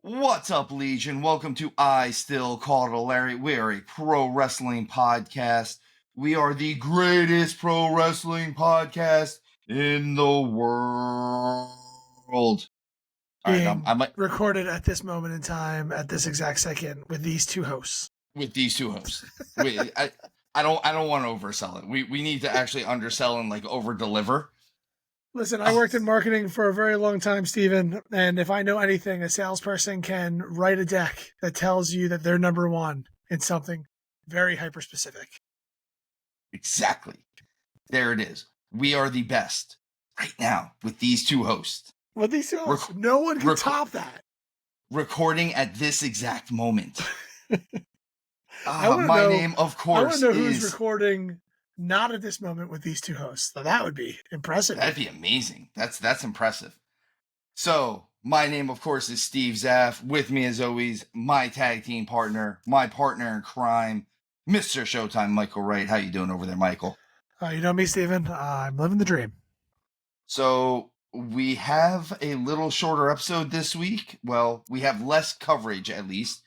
What's up, Legion? Welcome to I Still Call It a Lariat. We are a pro wrestling podcast. We are the greatest pro wrestling podcast in the world. All right, I'm recorded at this moment in time, at this exact second, with these two hosts. With these two hosts, I don't want to oversell it. We need to actually undersell and like over deliver. Listen, I worked in marketing for a very long time, Steven, and if I know anything, a salesperson can write a deck that tells you that they're number one in something very hyper-specific. Exactly. There it is. We are the best right now with these two hosts. With these two hosts, no one can top that. Recording at this exact moment. My name, of course, I want to know who's recording not at this moment with these two hosts. So that would be impressive. That'd be amazing. That's impressive. So, my name, of course, is stevezapf. With me, as always, my tag team partner, my partner in crime, Mr. Showtime, Michael Wryght. How you doing over there, Michael? You know me, Steven. I'm living the dream. So, we have a little shorter episode this week. Well, we have less coverage, at least.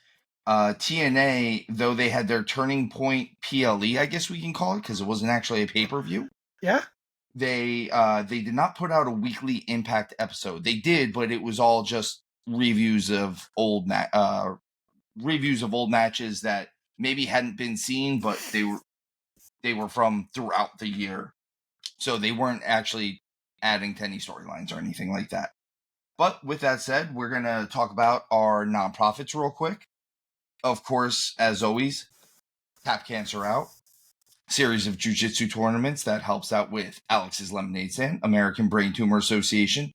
TNA, though they had their Turning Point PLE, I guess we can call it, because it wasn't actually a pay-per-view. Yeah. They did not put out a weekly Impact episode. They did, but it was all just reviews of old matches that maybe hadn't been seen, but they were from throughout the year. So they weren't actually adding to any storylines or anything like that. But with that said, we're going to talk about our nonprofits real quick. Of course, as always, Tap Cancer Out, series of jiu-jitsu tournaments that helps out with Alex's Lemonade Stand, American Brain Tumor Association,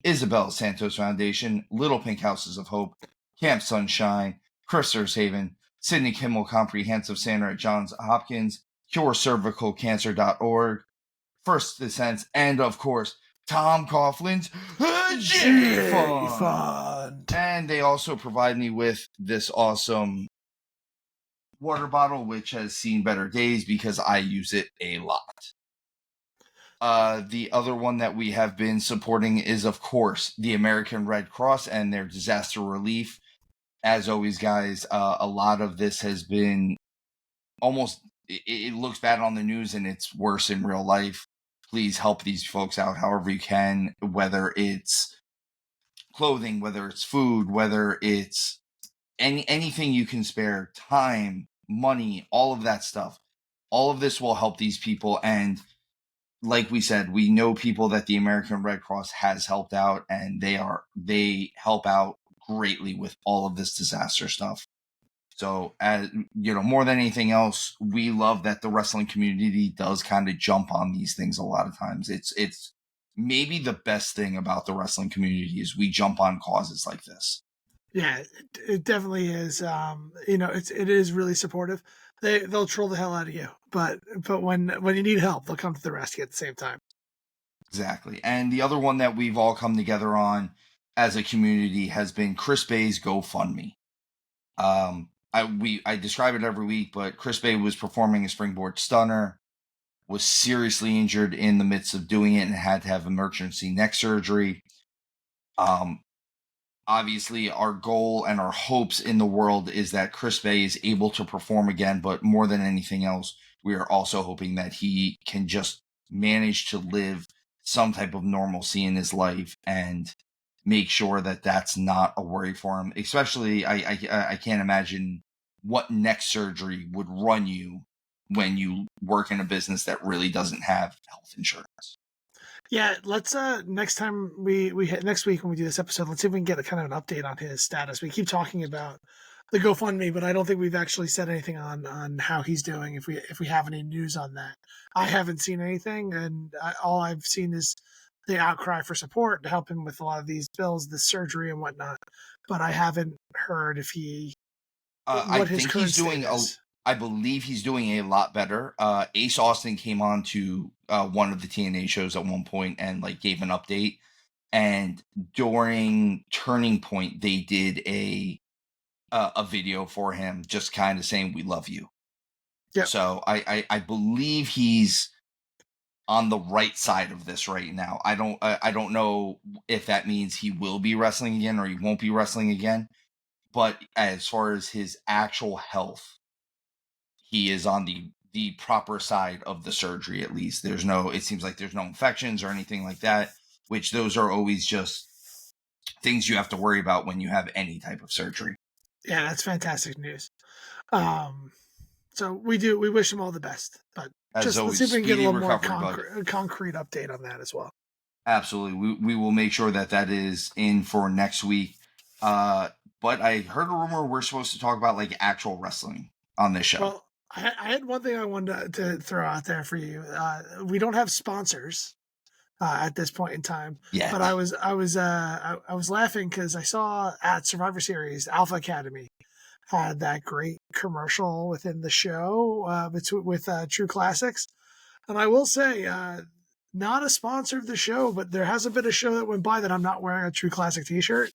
Isabel Santos Foundation, Little Pink Houses of Hope, Camp Sunshine, Christopher's Haven, Sidney Kimmel Comprehensive Center at Johns Hopkins, CureCervicalCancer.org, First Descent, and of course, Tom Coughlin's J Fund. And they also provide me with this awesome water bottle, which has seen better days because I use it a lot. The other one that we have been supporting is, of course, the American Red Cross and their disaster relief. As always, guys, a lot of this has been almost, it looks bad on the news and it's worse in real life. Please help these folks out however you can, whether it's clothing, whether it's food, whether it's anything you can spare, time, money, all of that stuff. All of this will help these people. And like we said, we know people that the American Red Cross has helped out, and they help out greatly with all of this disaster stuff. So, as you know, more than anything else, we love that the wrestling community does kind of jump on these things a lot of times. It's maybe the best thing about the wrestling community is we jump on causes like this. Yeah, it definitely is. It is really supportive. They'll troll the hell out of you, but when you need help, they'll come to the rescue at the same time. Exactly. And the other one that we've all come together on as a community has been Chris Bay's GoFundMe. I describe it every week, but Chris Bay was performing a springboard stunner, was seriously injured in the midst of doing it, and had to have emergency neck surgery. Obviously, our goal and our hopes in the world is that Chris Bay is able to perform again, but more than anything else, we are also hoping that he can just manage to live some type of normalcy in his life and make sure that that's not a worry for him. Especially, I can't imagine what neck surgery would run you when you work in a business that really doesn't have health insurance. Yeah, let's next week when we do this episode, let's see if we can get a kind of an update on his status. We keep talking about the GoFundMe, but I don't think we've actually said anything on how he's doing. If we have any news on that, I haven't seen anything, and all I've seen is the outcry for support to help him with a lot of these bills, the surgery and whatnot. But I haven't heard if he. I think he's doing. I believe he's doing a lot better. Ace Austin came on to one of the TNA shows at one point and like gave an update. And during Turning Point, they did a video for him, just kind of saying "We love you." Yeah. So I believe he's on the right side of this right now. I don't know if that means he will be wrestling again or he won't be wrestling again. but as far as his actual health, he is on the proper side of the surgery. At least it seems like there's no infections or anything like that, which those are always just things you have to worry about when you have any type of surgery. Yeah, that's fantastic news. So we wish him all the best, but As let's see if we can get a speedy little more recovery, concrete update on that as well. Absolutely. We will make sure that is in for next week. But I heard a rumor we're supposed to talk about like actual wrestling on this show. Well, I had one thing I wanted to throw out there for you. We don't have sponsors at this point in time. Yeah. But I was laughing because I saw at Survivor Series Alpha Academy had that great commercial within the show with True Classics, and I will say, not a sponsor of the show, but there hasn't been a show that went by that I'm not wearing a True Classic T-shirt.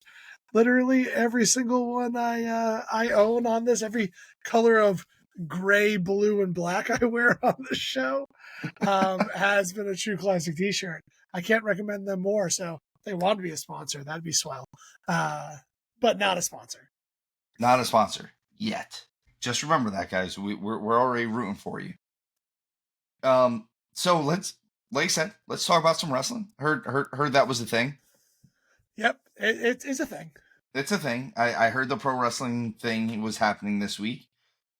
Literally every single one I own on this, every color of gray, blue, and black I wear on the show has been a True Classic T-shirt. I can't recommend them more. So if they want to be a sponsor, that'd be swell. But not a sponsor. Not a sponsor yet. Just remember that, guys. We're already rooting for you. So like I said, let's talk about some wrestling. Heard that was a thing. Yep, it's a thing. It's a thing. I heard the pro wrestling thing was happening this week.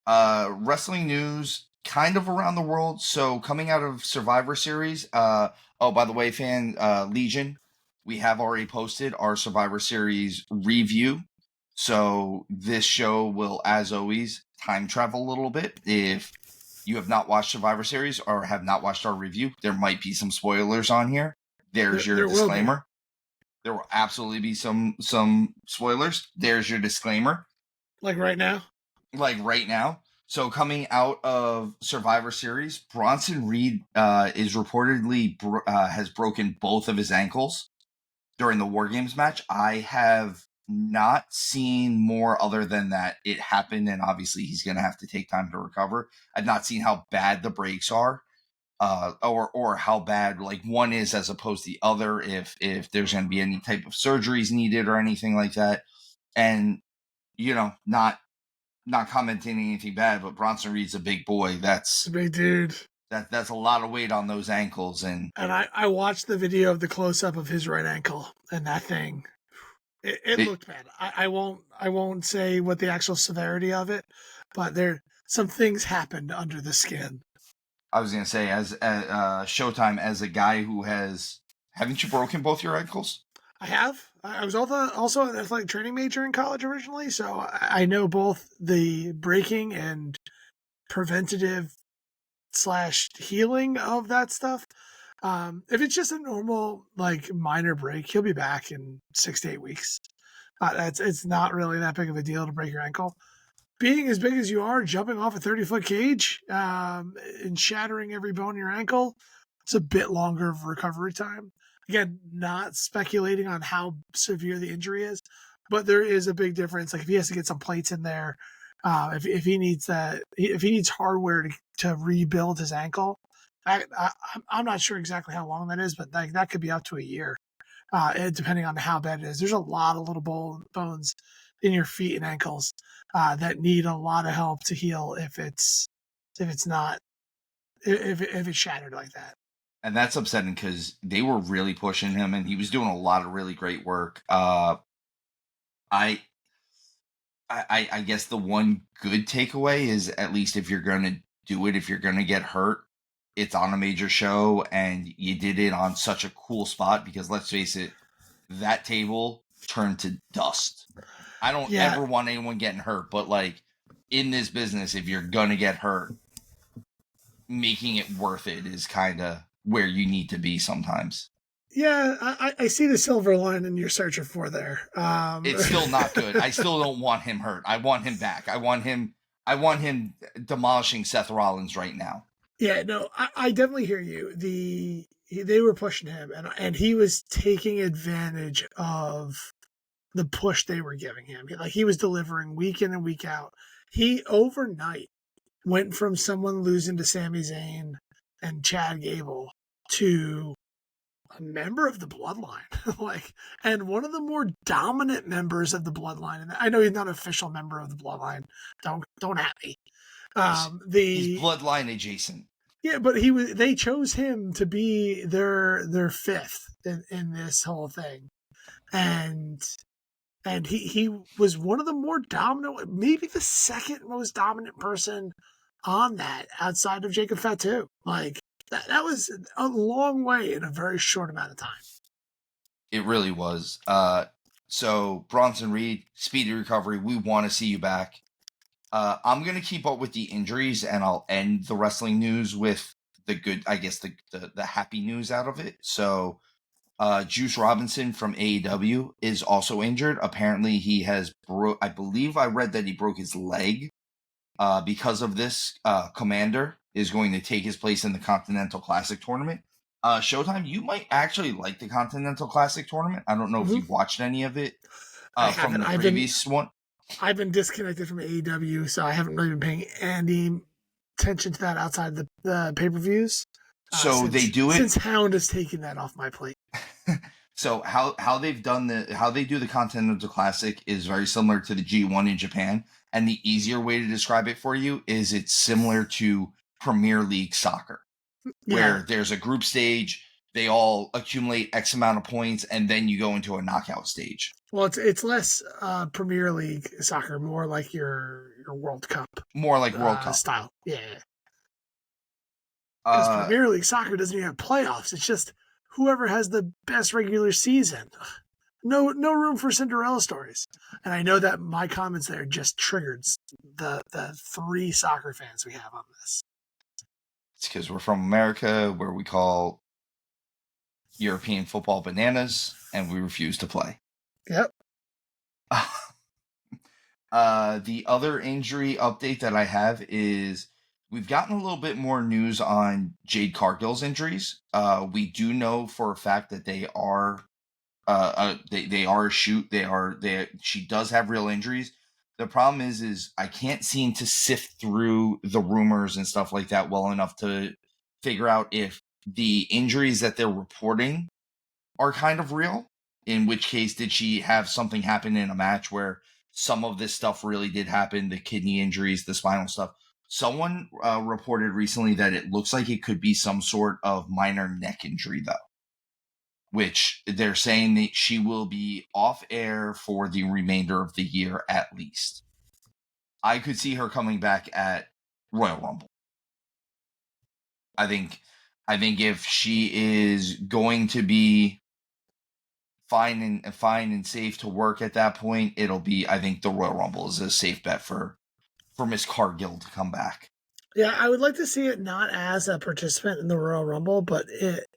Wrestling news kind of around the world. So coming out of Survivor Series, by the way, fan Legion, we have already posted our Survivor Series review. So this show will, as always, time travel a little bit. If you have not watched Survivor Series or have not watched our review, there might be some spoilers on here. There's your disclaimer. There will absolutely be some spoilers. There's your disclaimer. Like right now? Like right now. So coming out of Survivor Series, Bronson Reed is reportedly has broken both of his ankles during the War Games match. I have not seen more other than that it happened, and obviously he's going to have to take time to recover. I've not seen how bad the breaks are, or how bad like one is as opposed to the other, if there's going to be any type of surgeries needed or anything like that. And not commenting anything bad, but Bronson Reed's a big boy. That's a big dude. That's a lot of weight on those ankles. And I watched the video of the close up of his right ankle, and that thing, it looked bad. I won't say what the actual severity of it, but some things happened under the skin. I was gonna say, as Showtime, as a guy who haven't you broken both your ankles? I have. I was also an athletic training major in college originally, so I know both the breaking and preventative / healing of that stuff. If it's just a normal, like, minor break, he'll be back in 6 to 8 weeks. It's not really that big of a deal to break your ankle. Being as big as you are, jumping off a 30-foot cage and shattering every bone in your ankle, it's a bit longer of recovery time. Again, not speculating on how severe the injury is, but there is a big difference. Like if he has to get some plates in there, if he needs hardware to rebuild his ankle, I'm not sure exactly how long that is, but that could be up to a year, depending on how bad it is. There's a lot of little bones in your feet and ankles that need a lot of help to heal if it's shattered like that. And that's upsetting because they were really pushing him, and he was doing a lot of really great work. I guess the one good takeaway is, at least if you're going to do it, if you're going to get hurt, it's on a major show, and you did it on such a cool spot, because let's face it, that table turned to dust. I don't ever want anyone getting hurt, but like in this business, if you're going to get hurt, making it worth it is kind of where you need to be sometimes. Yeah, I see the silver lining you're searching for there. It's still not good. I still don't want him hurt. I want him back. I want him demolishing Seth Rollins right now. Yeah, no, I definitely hear you. They were pushing him, and he was taking advantage of the push they were giving him. Like, he was delivering week in and week out. He overnight went from someone losing to Sami Zayn and Chad Gable to a member of the bloodline, and one of the more dominant members of the bloodline. And I know he's not an official member of the bloodline. Don't at me. He's bloodline adjacent. Yeah, but they chose him to be their fifth in this whole thing. And he was one of the more dominant, maybe the second most dominant person on that outside of Jacob Fatu. That was a long way in a very short amount of time. It really was. So Bronson Reed, speedy recovery. We want to see you back. I'm going to keep up with the injuries, and I'll end the wrestling news with the good, I guess, the happy news out of it. So Juice Robinson from AEW is also injured. Apparently he has I believe I read that he broke his leg. Because of this, Commander is going to take his place in the Continental Classic tournament. Showtime, you might actually like the Continental Classic tournament. I don't know if you've watched any of it from the previous one. I've been disconnected from AEW, so I haven't really been paying any attention to that outside the pay-per-views. So they do it since Hound has taken that off my plate. So how they do the Continental Classic is very similar to the G1 in Japan, and the easier way to describe it for you is it's similar to Premier League soccer, where there's a group stage, they all accumulate X amount of points, and then you go into a knockout stage. Well, it's less Premier League soccer, more like your World Cup. More like World Cup style. Yeah. Because Premier League soccer doesn't even have playoffs. It's just whoever has the best regular season. No room for Cinderella stories. And I know that my comments there just triggered the 3 soccer fans we have on this. It's because we're from America, where we call European football bananas, and we refuse to play. Yep. The other injury update that I have is we've gotten a little bit more news on Jade Cargill's injuries. We do know for a fact that they are a shoot. She does have real injuries. The problem is I can't seem to sift through the rumors and stuff like that well enough to figure out if the injuries that they're reporting are kind of real. In which case, did she have something happen in a match where some of this stuff really did happen? The kidney injuries, the spinal stuff. Someone reported recently that it looks like it could be some sort of minor neck injury, though, which they're saying that she will be off air for the remainder of the year at least. I could see her coming back at Royal Rumble. I think if she is going to be fine and safe to work at that point, it'll be, I think the Royal Rumble is a safe bet for Miss Cargill to come back. Yeah, I would like to see it not as a participant in the Royal Rumble, but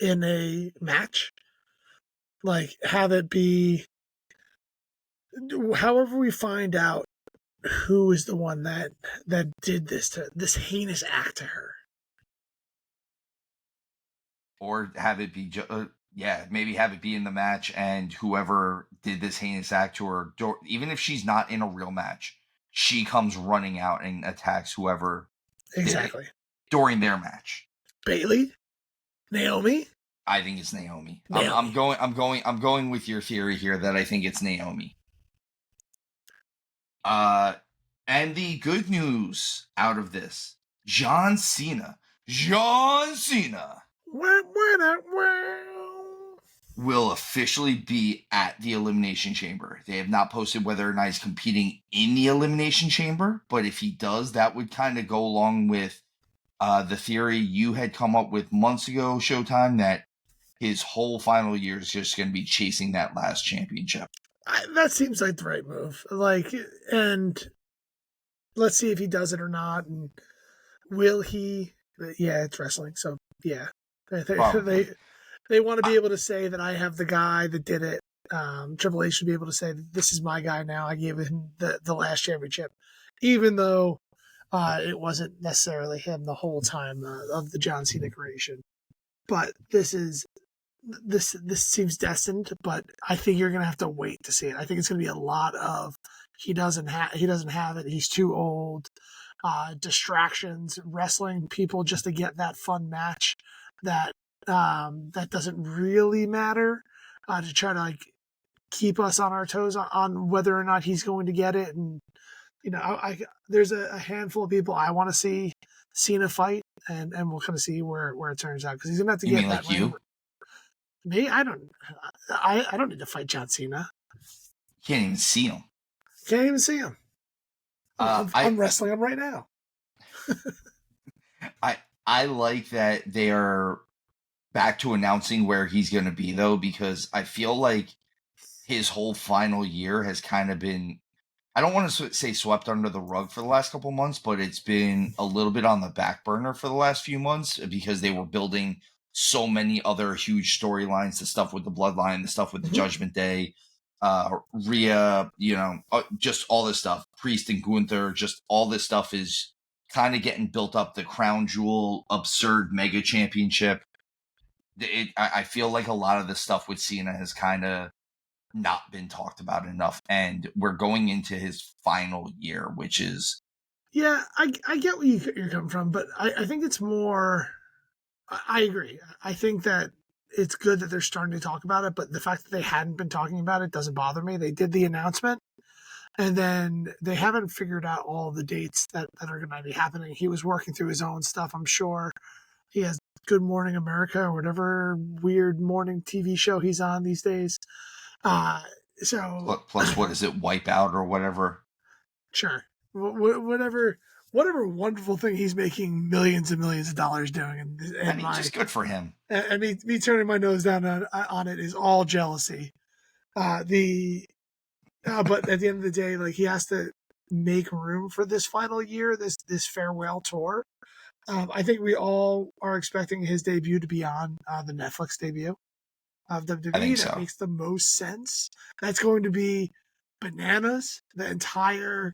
in a match. Have it be, however we find out who is the one that did this heinous act to her. Or have it be, maybe have it be in the match, and whoever did this heinous act to her, even if she's not in a real match, she comes running out and attacks whoever exactly during their match. Bayley, Naomi. I think it's Naomi. I'm going with your theory here that I think it's Naomi. And the good news out of this, John Cena will officially be at the Elimination Chamber. They have not posted whether or not he's competing in the Elimination Chamber, but if he does, that would kind of go along with the theory you had come up with months ago, Showtime, that his whole final year is just going to be chasing that last championship. That seems like the right move. And let's see if he does it or not. And will he? Yeah, it's wrestling. So, yeah. They want to be able to say that I have the guy that did it. Triple H should be able to say, this is my guy now. I gave him the last championship. Even though it wasn't necessarily him the whole time of the John Cena creation. But this seems destined, but I think you're going to have to wait to see it. I think it's going to be a lot of he doesn't have it. He's too old. Distractions, wrestling people just to get that fun match that that doesn't really matter to try to like keep us on our toes on whether or not he's going to get it. And there's a handful of people I want to see Cena fight, and we'll kind of see where it turns out, because he's gonna have to You get mean that like you? Me, I don't need to fight John Cena. Can't even see him. Can't even see him. I'm wrestling him right now. I like that they are back to announcing where he's going to be, though, because I feel like his whole final year has kind of been, I don't want to say swept under the rug for the last couple months, but it's been a little bit on the back burner for the last few months because they were building so many other huge storylines, the stuff with the Bloodline, the stuff with the Judgment Day, Rhea, just all this stuff, Priest and Gunther, just all this stuff is kind of getting built up. The Crown Jewel, absurd mega championship. I feel like a lot of the stuff with Cena has kind of not been talked about enough, and we're going into his final year, which is... Yeah, I get where you're coming from, but I think it's more... I agree. I think that it's good that they're starting to talk about it, but the fact that they hadn't been talking about it doesn't bother me. They did the announcement, and then they haven't figured out all the dates that are going to be happening. He was working through his own stuff, I'm sure. He has Good Morning America or whatever weird morning TV show he's on these days. Plus, what is it, Wipeout or whatever? Sure. Whatever wonderful thing he's making millions and millions of dollars doing. And just good for him. And me turning my nose down on it is all jealousy. But at the end of the day, like, he has to make room for this final year, this farewell tour. I think we all are expecting his debut to be on the Netflix debut of WWE. That makes the most sense. That's going to be bananas. The entire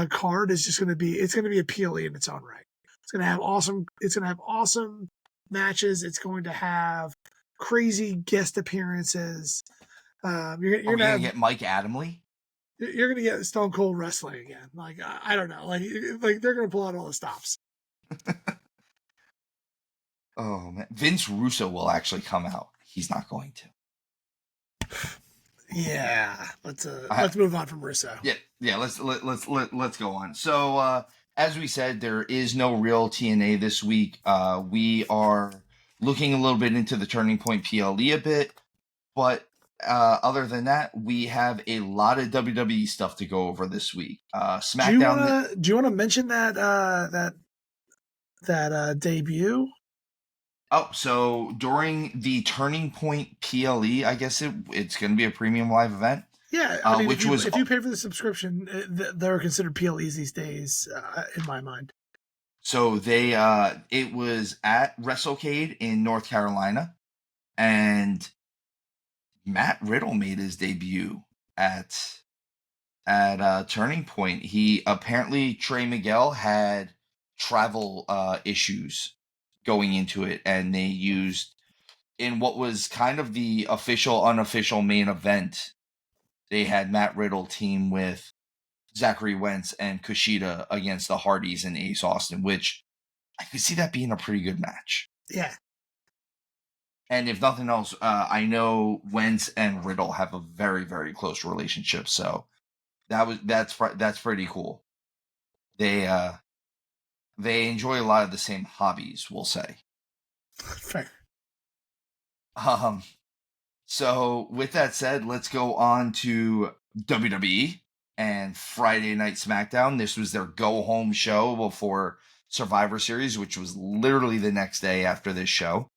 card is just going to be, it's going to be a PLE in its own right. It's going to have awesome matches. It's going to have crazy guest appearances. You're going to get Mike Adamle. You're going to get Stone Cold wrestling again. Like, I don't know. Like they're going to pull out all the stops. Oh man, Vince Russo will actually come out. He's not going to. Yeah, let's move on from Russo. Yeah. Let's go on. So as we said, there is no real TNA this week. We are looking a little bit into the Turning Point PLE a bit, but other than that, we have a lot of WWE stuff to go over this week. SmackDown. Do you want to mention that debut? Oh, so during the Turning Point PLE, I guess it's going to be a premium live event. Yeah, I mean, if you pay for the subscription, they're considered PLEs these days, in my mind. So it was at WrestleCade in North Carolina, and Matt Riddle made his debut at Turning Point. He apparently, Trey Miguel had travel issues going into it, and they used, in what was kind of the official unofficial main event, they had Matt Riddle team with Zachary Wentz and Kushida against the Hardys and Ace Austin, which I could see that being a pretty good match. Yeah. And if nothing else, I know Wentz and Riddle have a very, very close relationship, so that's pretty cool. They enjoy a lot of the same hobbies, we'll say. Fair. So with that said, let's go on to WWE and Friday Night SmackDown. This was their go-home show before Survivor Series, which was literally the next day after this show.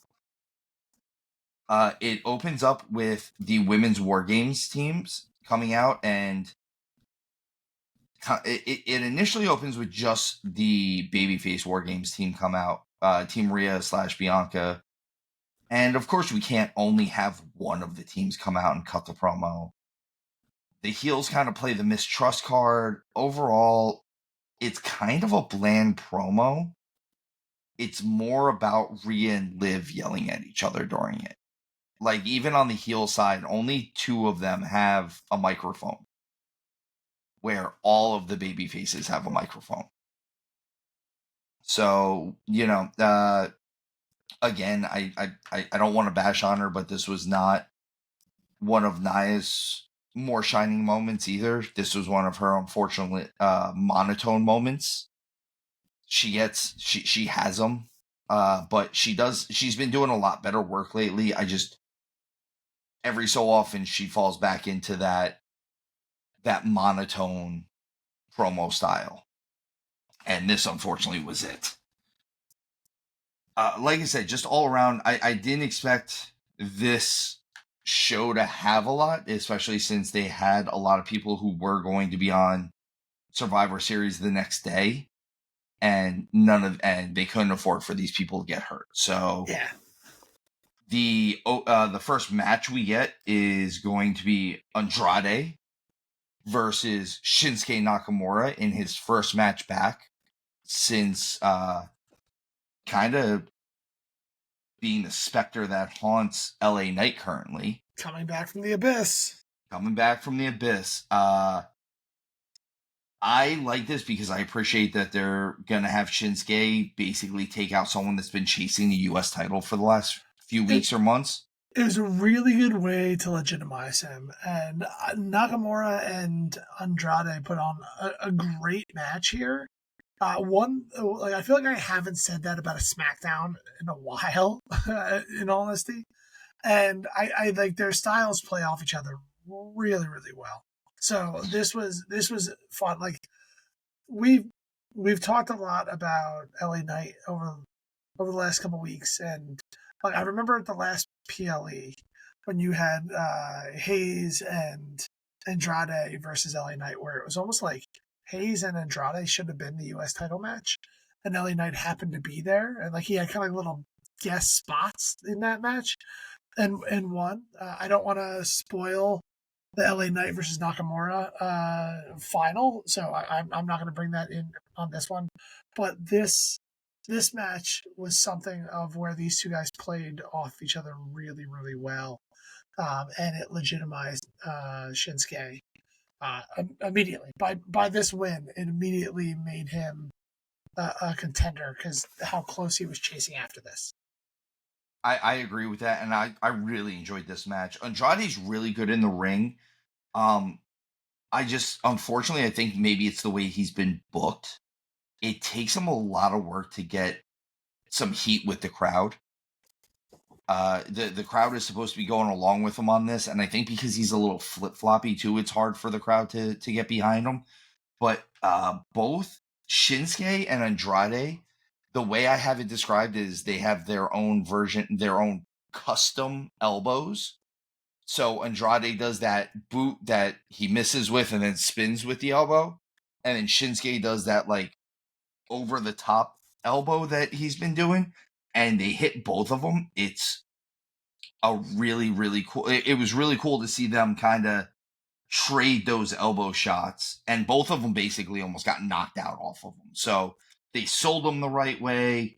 It opens up with the Women's War Games teams coming out, and it initially opens with just the Babyface War Games team come out, Team Rhea / Bianca. And of course, we can't only have one of the teams come out and cut the promo. The heels kind of play the mistrust card. Overall, it's kind of a bland promo. It's more about Rhea and Liv yelling at each other during it. Like, even on the heel side, only 2 of them have a microphone, where all of the baby faces have a microphone. So, Again, I don't want to bash on her, but this was not one of Nia's more shining moments either. This was one of her unfortunate monotone moments. She has them, but she's been doing a lot better work lately. I just every so often she falls back into that monotone promo style, and this unfortunately was it. Like I said, just all around, I didn't expect this show to have a lot, especially since they had a lot of people who were going to be on Survivor Series the next day, and they couldn't afford for these people to get hurt. So yeah, the first match we get is going to be Andrade versus Shinsuke Nakamura in his first match back since kind of being the specter that haunts LA Knight currently. coming back from the abyss. I like this because I appreciate that they're going to have Shinsuke basically take out someone that's been chasing the U.S. title for the last few weeks or months. It was a really good way to legitimize him. And Nakamura and Andrade put on a great match here. I feel like I haven't said that about a SmackDown in a while, in all honesty. And I like their styles play off each other really, really well. So this was fun. Like we've talked a lot about LA Knight over the last couple weeks, and like I remember at the last PLE when you had Hayes and Andrade versus LA Knight, where it was almost like Hayes and Andrade should have been the U.S. title match, and LA Knight happened to be there, and like he had kind of little guest spots in that match, and won. I don't want to spoil the LA Knight versus Nakamura final, so I'm not going to bring that in on this one. But this match was something of where these two guys played off each other really, really well, and it legitimized Shinsuke immediately. By this win, it immediately made him a contender because how close he was chasing after this. I agree with that, and I really enjoyed this match. Andrade's really good in the ring. I just, unfortunately, I think maybe it's the way he's been booked. It takes him a lot of work to get some heat with the crowd. The crowd is supposed to be going along with him on this, and I think because he's a little flip floppy too, it's hard for the crowd to get behind him. But both Shinsuke and Andrade, the way I have it described is they have their own version, their own custom elbows. So Andrade does that boot that he misses with and then spins with the elbow. And then Shinsuke does that like over the top elbow that he's been doing. And they hit both of them. It's a really, really cool. It was really cool to see them kind of trade those elbow shots. And both of them basically almost got knocked out off of them. So they sold them the right way.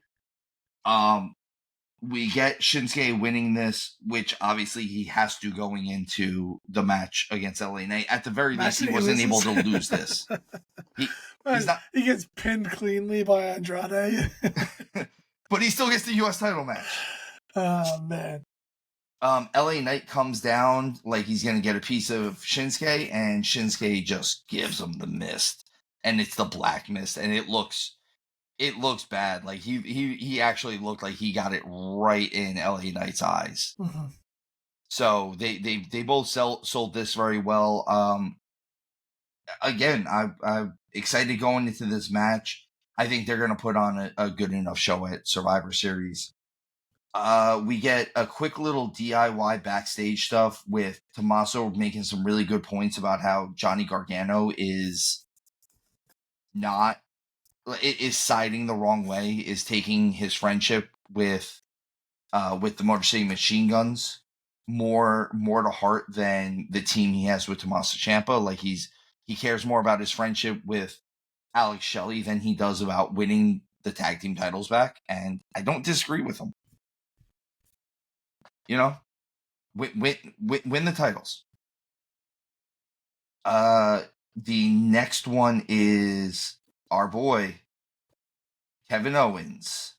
We get Shinsuke winning this, which obviously he has to going into the match against LA Knight. At the very least, he wasn't able to lose this. He gets pinned cleanly by Andrade. But he still gets the U.S. title match. Oh, man. LA Knight comes down like he's going to get a piece of Shinsuke, and Shinsuke just gives him the mist. And it's the black mist, and it looks bad. Like he actually looked like he got it right in LA Knight's eyes. Mm-hmm. So they both sold this very well. Again, I'm excited going into this match. I think they're going to put on a good enough show at Survivor Series. We get a quick little DIY backstage stuff with Tommaso making some really good points about how Johnny Gargano is siding the wrong way, is taking his friendship with the Motor City Machine Guns more to heart than the team he has with Tommaso Ciampa. Like he cares more about his friendship with Alex Shelley than he does about winning the tag team titles back. And I don't disagree with him. You know, win the titles. The next one is our boy Kevin Owens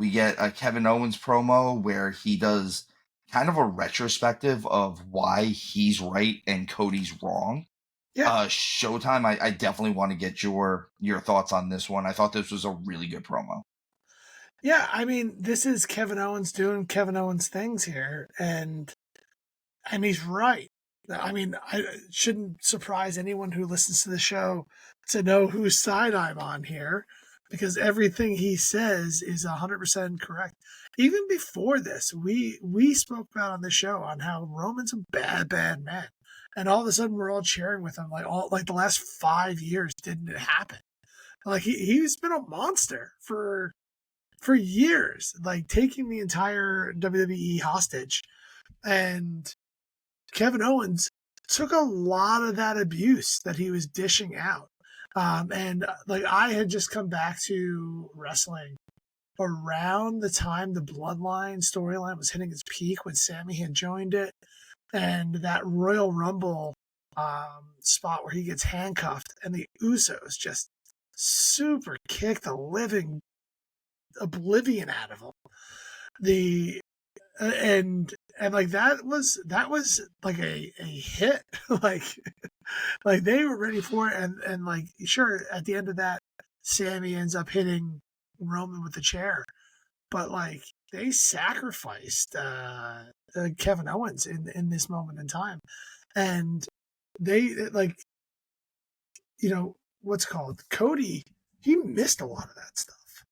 We get a Kevin Owens promo where he does kind of a retrospective of why he's right and Cody's wrong. Yeah. Showtime, I definitely want to get your thoughts on this one. I thought this was a really good promo. Yeah, I mean, this is Kevin Owens doing Kevin Owens things here, and he's right. I mean, it shouldn't surprise anyone who listens to the show to know whose side I'm on here, because everything he says is 100% correct. Even before this, we spoke about on the show on how Roman's a bad man, and all of a sudden we're all cheering with him. Like the last 5 years didn't happen. Like he's been a monster for years, like taking the entire WWE hostage, and Kevin Owens took a lot of that abuse that he was dishing out. And like I had just come back to wrestling around the time the Bloodline storyline was hitting its peak when Sammy had joined it, and that Royal Rumble spot where he gets handcuffed and the Usos just super kick the living oblivion out of him. The and like that was like a hit. like they were ready for it, and like sure at the end of that Sammy ends up hitting Roman with the chair, but like they sacrificed Kevin Owens in this moment in time, and they like what's called Cody, he missed a lot of that stuff,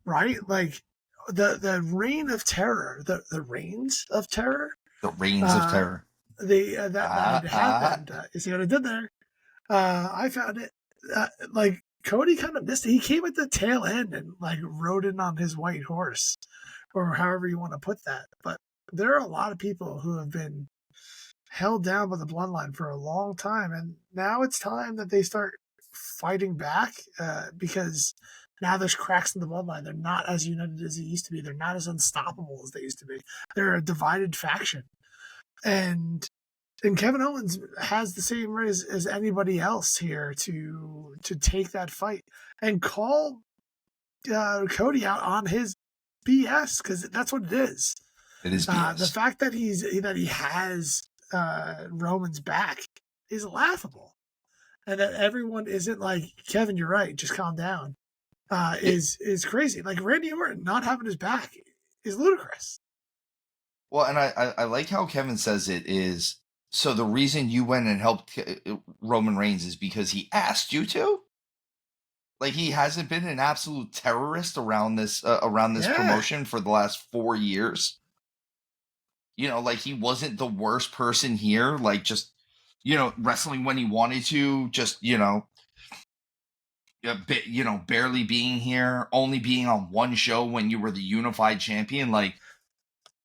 right? Like the reign of terror, the reigns of terror, The reigns of terror. That had happened. You see what I did there? I found it. Like Cody kind of missed it. He came at the tail end and like rode in on his white horse, or however you want to put that. But there are a lot of people who have been held down by the bloodline for a long time, and now it's time that they start fighting back, because now there's cracks in the bloodline. They're not as united as they used to be. They're not as unstoppable as they used to be. They're a divided faction. And Kevin Owens has the same right as anybody else here to take that fight and call Cody out on his BS, because that's what it is. It is BS. The fact that he has Roman's back is laughable, and that everyone isn't like, Kevin, you're right, just calm down, is crazy. Like Randy Orton not having his back is ludicrous. Well, and I like how Kevin says it is, so the reason you went and helped Roman Reigns is because he asked you to? Like he hasn't been an absolute terrorist around this promotion for the last 4 years? Like he wasn't the worst person here, like just, wrestling when he wanted to, just, barely being here, only being on one show when you were the unified champion, like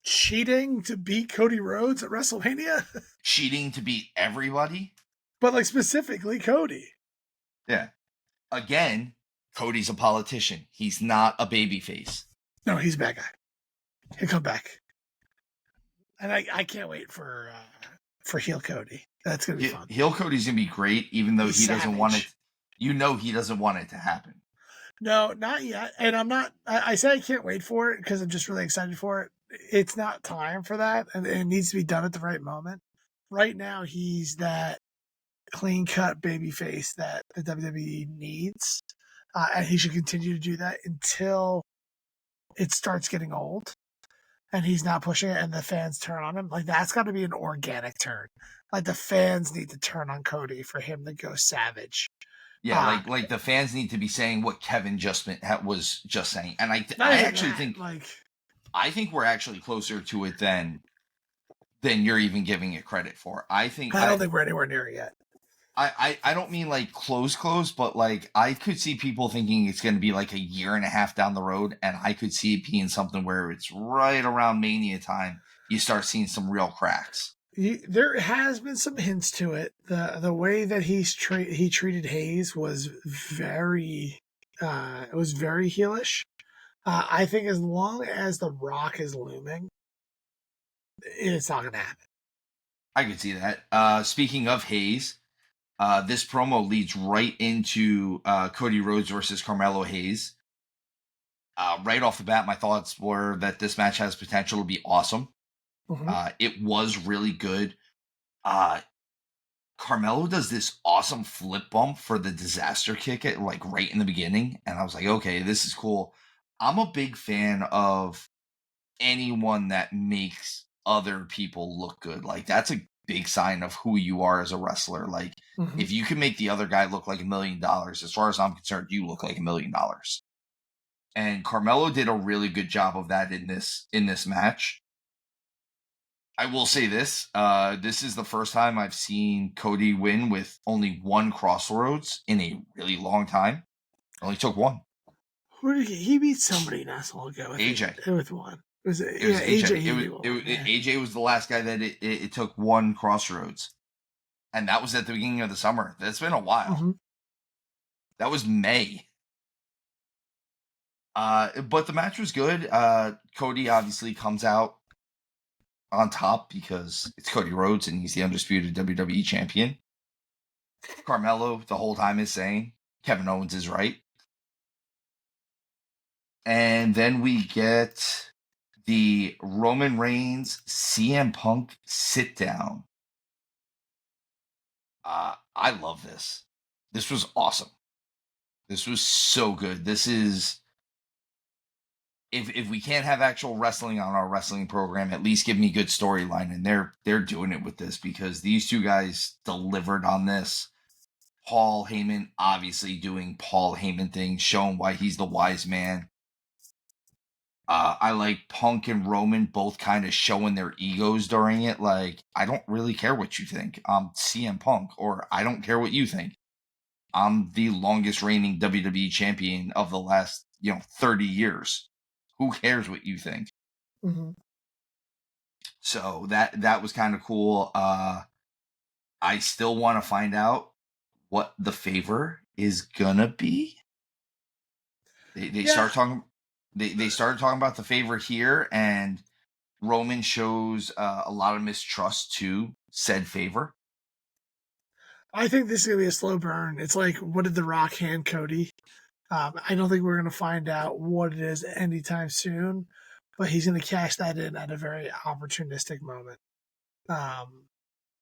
cheating to beat Cody Rhodes at WrestleMania. Cheating to beat everybody, but like specifically Cody. Yeah. Again, Cody's a politician. He's not a babyface. No, he's a bad guy. He'll come back. And I can't wait for heel Cody. That's gonna be fun. Heel Cody's gonna be great, even though he doesn't want it. He doesn't want it to happen. No, not yet. And I'm not. I say I can't wait for it because I'm just really excited for it. It's not time for that, and it needs to be done at the right moment. Right now, he's that clean cut babyface that the WWE needs, and he should continue to do that until it starts getting old. And he's not pushing it, and the fans turn on him. Like that's got to be an organic turn. Like the fans need to turn on Cody for him to go savage. Yeah, like the fans need to be saying what Kevin was just saying, and I actually think I think we're actually closer to it than you're even giving it credit for. I don't think we're anywhere near it yet. I don't mean like close, but like I could see people thinking it's going to be like a year and a half down the road, and I could see it being something where it's right around Mania time you start seeing some real cracks. There has been some hints to it. The way that he treated Hayes was very heelish. I think as long as The Rock is looming, it's not going to happen. I could see that. Speaking of Hayes, this promo leads right into Cody Rhodes versus Carmelo Hayes. Right off the bat, my thoughts were that this match has potential to be awesome. Mm-hmm. It was really good. Carmelo does this awesome flip bump for the disaster kick at like right in the beginning, and I was like, okay, this is cool. I'm a big fan of anyone that makes other people look good. Like that's a big sign of who you are as a wrestler. Like Mm-hmm. if you can make the other guy look like $1 million, as far as I'm concerned, you look like $1 million. And Carmelo did a really good job of that in this match. I will say this. This is the first time I've seen Cody win with only one crossroads in a really long time. Only took one. Who did he beat somebody not so long ago? I think AJ. with one. Was it? It was Yeah, AJ. AJ. He beat one. AJ was the last guy that it took one crossroads, and that was at the beginning of the summer. That's been a while. Mm-hmm. That was May. But the match was good. Cody obviously comes out on top because it's Cody Rhodes and he's the undisputed WWE champion. Carmelo the whole time is saying Kevin Owens is right. And then we get the Roman Reigns CM Punk sit down. I love this. This was awesome. This was so good. This is if we can't have actual wrestling on our wrestling program, at least give me good storyline. And they're doing it with this because these two guys delivered on this. Paul Heyman obviously doing Paul Heyman things, showing why he's the wise man. I like Punk and Roman both kind of showing their egos during it. Like, I don't really care what you think. I'm CM Punk, or I don't care what you think. I'm the longest reigning WWE champion of the last, 30 years. Who cares what you think? Mm-hmm. So that was kind of cool. I still want to find out what the favor is gonna be. They start talking. They started talking about the favor here, and Roman shows a lot of mistrust to said favor. I think this is gonna be a slow burn. It's like, what did The Rock hand Cody? I don't think we're gonna find out what it is anytime soon, but he's gonna cash that in at a very opportunistic moment.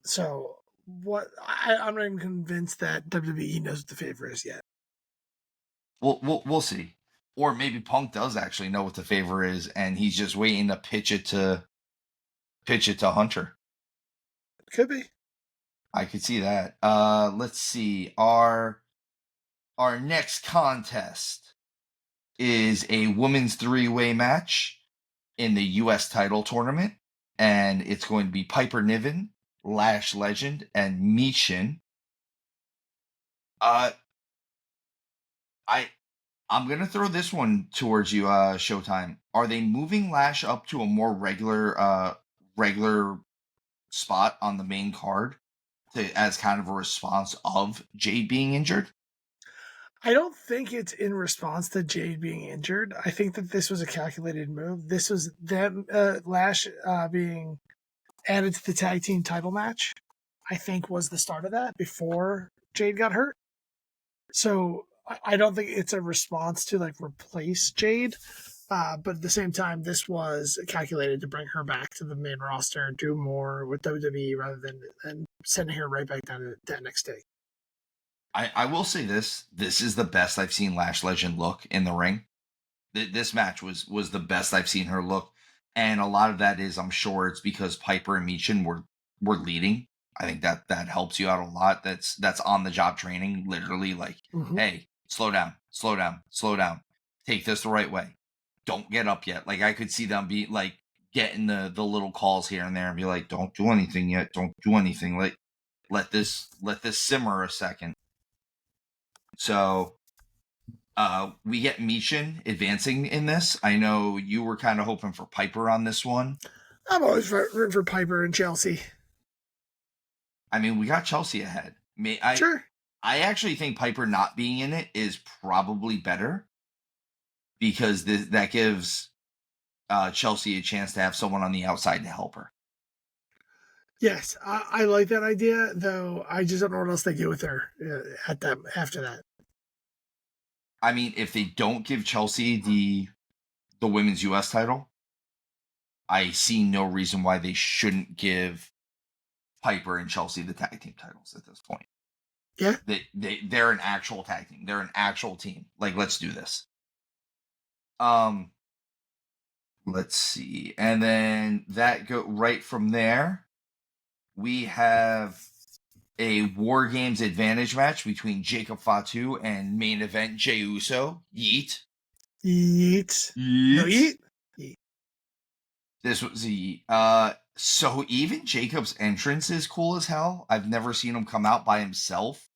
So what? I'm not even convinced that WWE knows what the favor is yet. We'll see, or maybe Punk does actually know what the favor is, and he's just waiting to pitch it to Hunter. Could be. I could see that. Let's see. Our next contest is a women's 3-way match in the U.S. title tournament, and it's going to be Piper Niven, Lash Legend, and Michin. I'm gonna throw this one towards you, Showtime. Are they moving Lash up to a more regular spot on the main card as kind of a response of Jade being injured? I don't think it's in response to Jade being injured. I think that this was a calculated move. This was them Lash being added to the tag team title match. I think was the start of that before Jade got hurt. So I don't think it's a response to like replace Jade. But at the same time, this was calculated to bring her back to the main roster and do more with WWE rather than sending her right back down to NXT. I will say this is the best I've seen Lash Legend look in the ring. This match was the best I've seen her look, and a lot of that is, I'm sure it's because Piper and Michin were leading. I think that helps you out a lot. That's on the job training, literally like, hey, slow down, take this the right way, don't get up yet. Like I could see them be like getting the little calls here and there and be like, don't do anything yet, don't do anything, like let this simmer a second. So we get Michin advancing in this. I know you were kind of hoping for Piper on this one. I'm always rooting for Piper and Chelsea. I mean, we got Chelsea ahead. Sure. I actually think Piper not being in it is probably better because that gives Chelsea a chance to have someone on the outside to help her. Yes, I like that idea, though. I just don't know what else they do with her after that. I mean, if they don't give Chelsea the the women's US title, I see no reason why they shouldn't give Piper and Chelsea the tag team titles at this point. Yeah. They're an actual tag team. They're an actual team. Like, let's do this. Let's see. And then that go right from there. We have a War Games advantage match between Jacob Fatu and main event Jey Uso. Yeet. Yeet. No, yeet. Yeet. This was the so even Jacob's entrance is cool as hell. I've never seen him come out by himself.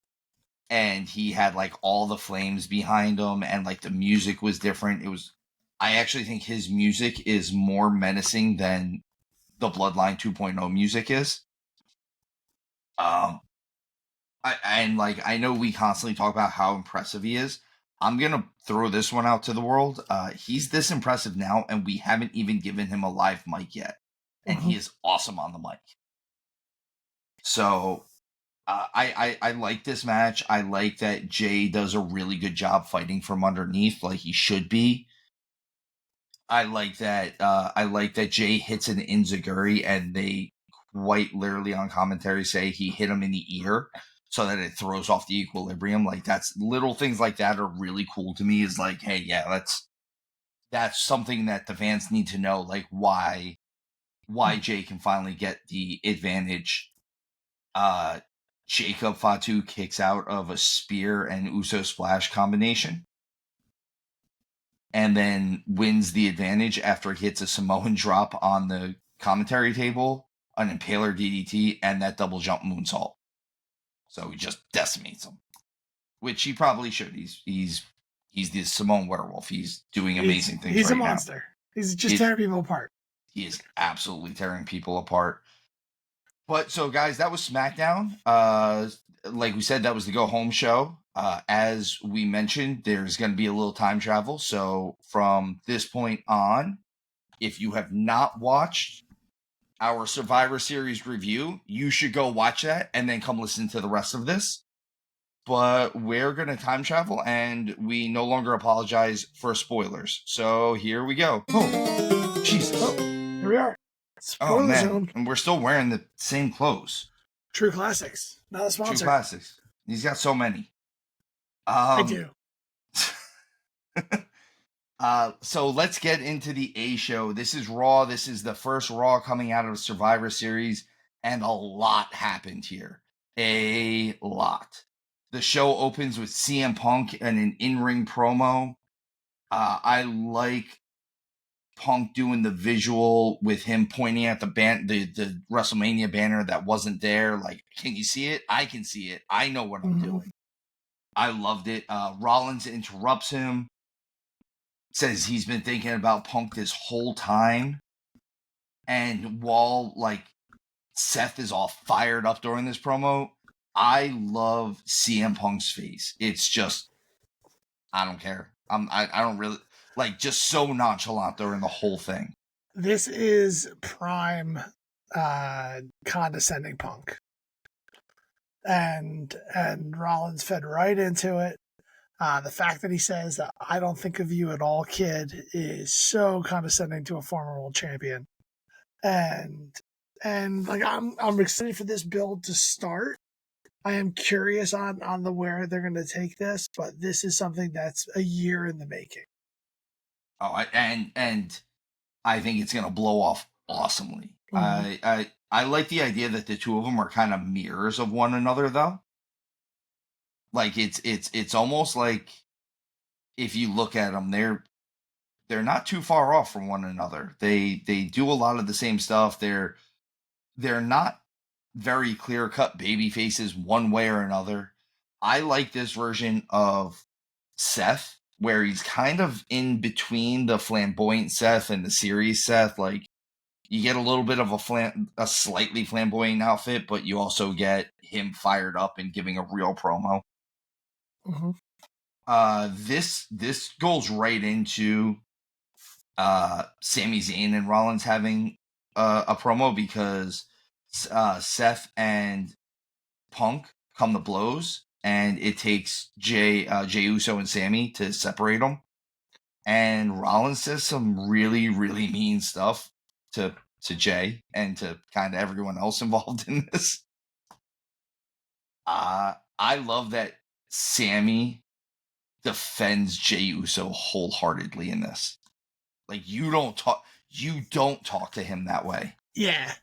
And he had like all the flames behind him, and like the music was different. I actually think his music is more menacing than the Bloodline 2.0 music is. I know we constantly talk about how impressive he is. I'm gonna throw this one out to the world. He's this impressive now, and we haven't even given him a live mic yet, and he is awesome on the mic. So I like this match. I like that Jay does a really good job fighting from underneath, like he should be. I like that Jay hits an enziguri, and they quite literally on commentary say he hit him in the ear so that it throws off the equilibrium. Like, that's little things like that are really cool to me. Is like, hey, yeah, that's something that the fans need to know, like why Jay can finally get the advantage. Jacob Fatu kicks out of a spear and Uso splash combination, and then wins the advantage after he hits a Samoan drop on the commentary table, an impaler DDT, and that double jump moonsault. So he just decimates him, which he probably should. He's the Samoan werewolf. He's doing amazing things. He's right a monster. Now. He's just tearing people apart. He is absolutely tearing people apart. But so, guys, that was SmackDown. Like we said, that was the go home show. As we mentioned, there's going to be a little time travel. So from this point on, if you have not watched our Survivor Series review, you should go watch that and then come listen to the rest of this. But we're going to time travel, and we no longer apologize for spoilers. So here we go. Oh, Jesus. Oh, here we are. Spoiler man. Zone. And we're still wearing the same clothes. True Classics. Not a sponsor. True Classics. He's got so many. I do. So let's get into the A show. This is Raw. This is the first Raw coming out of Survivor Series, and a lot happened here. A lot. The show opens with CM Punk and an in-ring promo. I like Punk doing the visual with him pointing at the WrestleMania banner that wasn't there. Like, can you see it? I can see it. I know what I'm doing. I loved it. Rollins interrupts him, says he's been thinking about Punk this whole time. And while, like, Seth is all fired up during this promo, I love CM Punk's face. It's just, I don't care. I don't really, like, just so nonchalant during the whole thing. This is prime condescending Punk. And Rollins fed right into it. The fact that he says, I don't think of you at all, kid, is so condescending to a former world champion. And like, I'm excited for this build to start. I am curious on where they're going to take this, but this is something that's a year in the making. Oh, and I think it's going to blow off awesomely. I like the idea that the two of them are kind of mirrors of one another, though. Like, it's almost like, if you look at them, they're not too far off from one another. They do a lot of the same stuff. They're not very clear-cut baby faces one way or another. I like this version of Seth, where he's kind of in between the flamboyant Seth and the serious Seth. Like, you get a little bit of a slightly flamboyant outfit, but you also get him fired up and giving a real promo. This goes right into Sami Zayn and Rollins having a promo, because Seth and Punk come to blows, and it takes Jey Uso and Sami to separate them. and Rollins says some really, really mean stuff to Jay and to kind of everyone else involved in this. I love that Sammy defends Jey Uso wholeheartedly in this. Like, you don't talk to him that way. Yeah.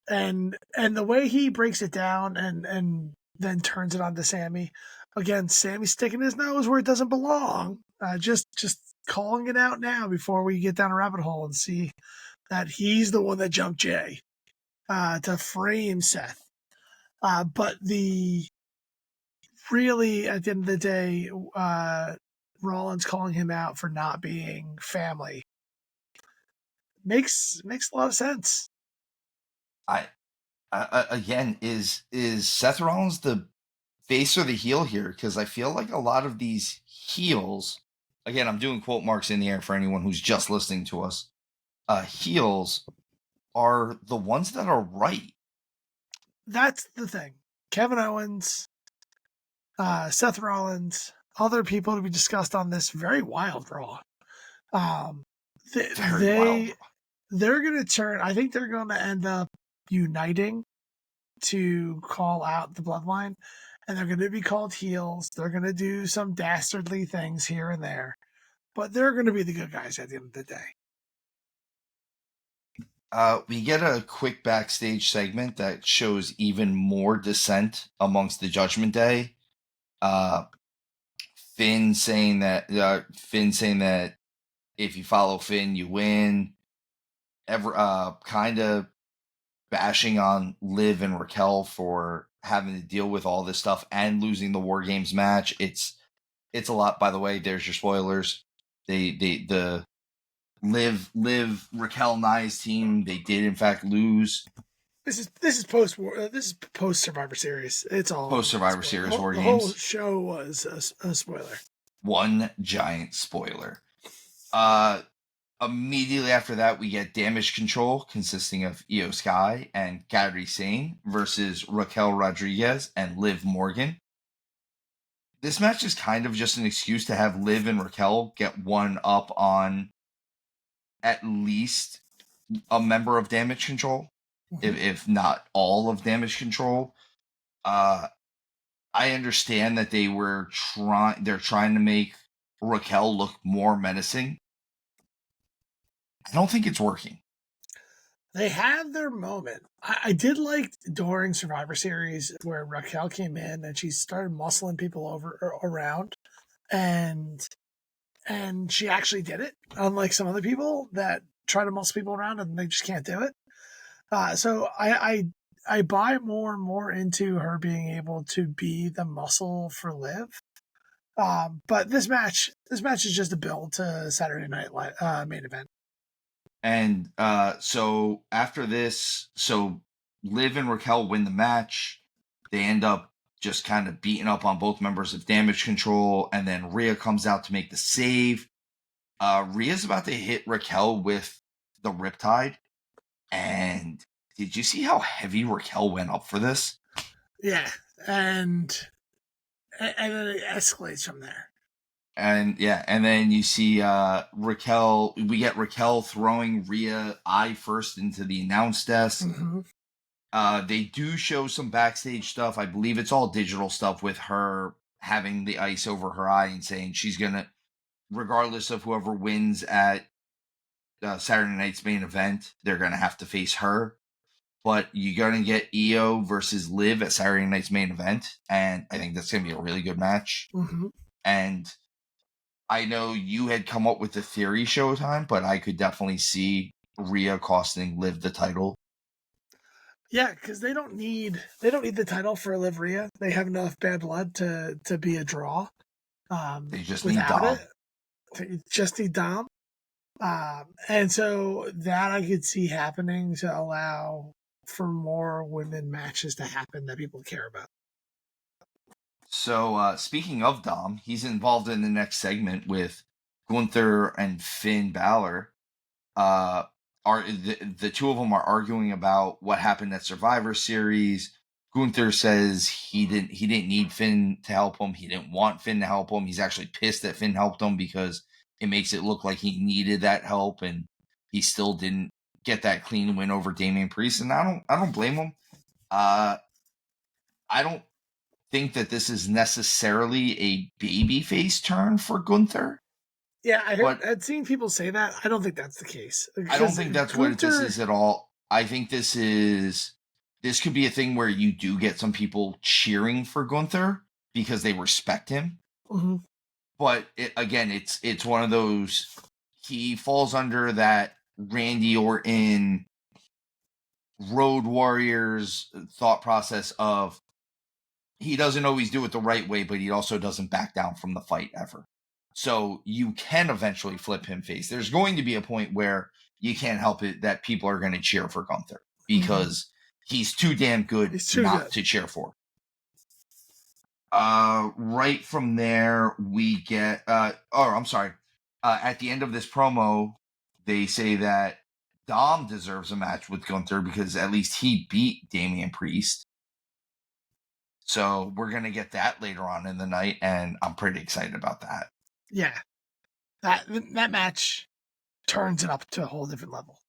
And the way he breaks it down and then turns it on to Sammy. Again, Sammy's sticking his nose where it doesn't belong. Just calling it out now before we get down a rabbit hole and see that he's the one that jumped Jay to frame Seth. But really, at the end of the day, Rollins calling him out for not being family makes a lot of sense. Again, is Seth Rollins the face or the heel here? Because I feel like a lot of these heels, again, I'm doing quote marks in the air for anyone who's just listening to us, heels are the ones that are right. That's the thing. Kevin Owens, Seth Rollins, other people to be discussed on this very wild Raw. They're going to turn. I think they're going to end up uniting to call out the bloodline, and they're going to be called heels. They're going to do some dastardly things here and there, but they're going to be the good guys at the end of the day. We get a quick backstage segment that shows even more dissent amongst the Judgment Day. Finn saying that if you follow Finn, you win. Kind of bashing on Liv and Raquel for having to deal with all this stuff and losing the War Games match. It's a lot. By the way, there's your spoilers. The Liv Raquel Nia's team, they did in fact lose. This is post war. This is post Survivor Series. It's all post Survivor Series War Games. The whole show was a spoiler. One giant spoiler. Immediately after that, we get Damage Control consisting of Io Sky and Kairi Sane versus Raquel Rodriguez and Liv Morgan. This match is kind of just an excuse to have Liv and Raquel get one up on at least a member of Damage Control, if not all of Damage Control. I understand that they're trying to make Raquel look more menacing. I don't think it's working. They have their moment. I did like during Survivor Series where Raquel came in and she started muscling people around, and she actually did it, unlike some other people that try to muscle people around and they just can't do it. So I buy more and more into her being able to be the muscle for Liv. But this match is just a build to Saturday Night main event. And so after this, Liv and Raquel win the match. They end up just kind of beating up on both members of Damage Control, and then Rhea comes out to make the save. Rhea's about to hit Raquel with the Riptide. And did you see how heavy Raquel went up for this? Yeah, and then it escalates from there. And then you see Raquel. We get Raquel throwing Rhea eye first into the announce desk. Mm-hmm. They do show some backstage stuff. I believe it's all digital stuff with her having the ice over her eye and saying she's gonna, regardless of whoever wins at Saturday night's main event, they're gonna have to face her. But you're gonna get Io versus Liv at Saturday night's main event, and I think that's gonna be a really good match. Mm-hmm. And I know you had come up with the theory, Showtime, but I could definitely see Rhea costing Liv the title. Yeah, because they don't need the title for Liv Rhea. They have enough bad blood to be a draw. They just need Dom. They just need Dom. And so that I could see happening to allow for more women matches to happen that people care about. So, speaking of Dom, he's involved in the next segment with Gunther and Finn Balor. The two of them are arguing about what happened at Survivor Series. Gunther says he didn't need Finn to help him. He didn't want Finn to help him. He's actually pissed that Finn helped him because it makes it look like he needed that help, and he still didn't get that clean win over Damian Priest. And I don't blame him. I don't think that this is necessarily a babyface turn for Gunther. Yeah, I'd seen people say that. I don't think that's the case. I don't think that's what this is at all. I think this could be a thing where you do get some people cheering for Gunther because they respect him. Mm-hmm. But it's one of those, he falls under that Randy Orton Road Warriors thought process of, he doesn't always do it the right way, but he also doesn't back down from the fight ever. So you can eventually flip him face. There's going to be a point where you can't help it that people are going to cheer for Gunther because he's too damn good to cheer for. Right from there, we get, at the end of this promo, they say that Dom deserves a match with Gunther because at least he beat Damian Priest. So we're going to get that later on in the night, and I'm pretty excited about that. Yeah. That match turns it up to a whole different level.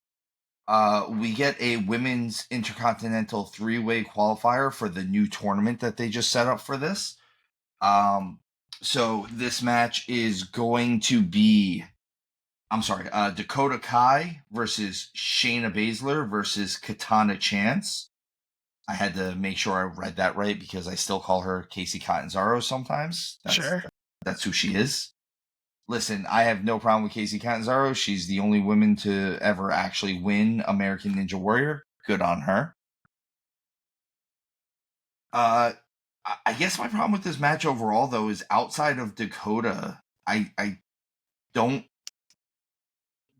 We get a women's intercontinental 3-way qualifier for the new tournament that they just set up for this. So this match is going to be, Dakota Kai versus Shayna Baszler versus Katana Chance. I had to make sure I read that right because I still call her Casey Catanzaro sometimes. That's who she is. Listen, I have no problem with Casey Catanzaro. She's the only woman to ever actually win American Ninja Warrior. Good on her. I guess my problem with this match overall, though, is outside of Dakota, I don't.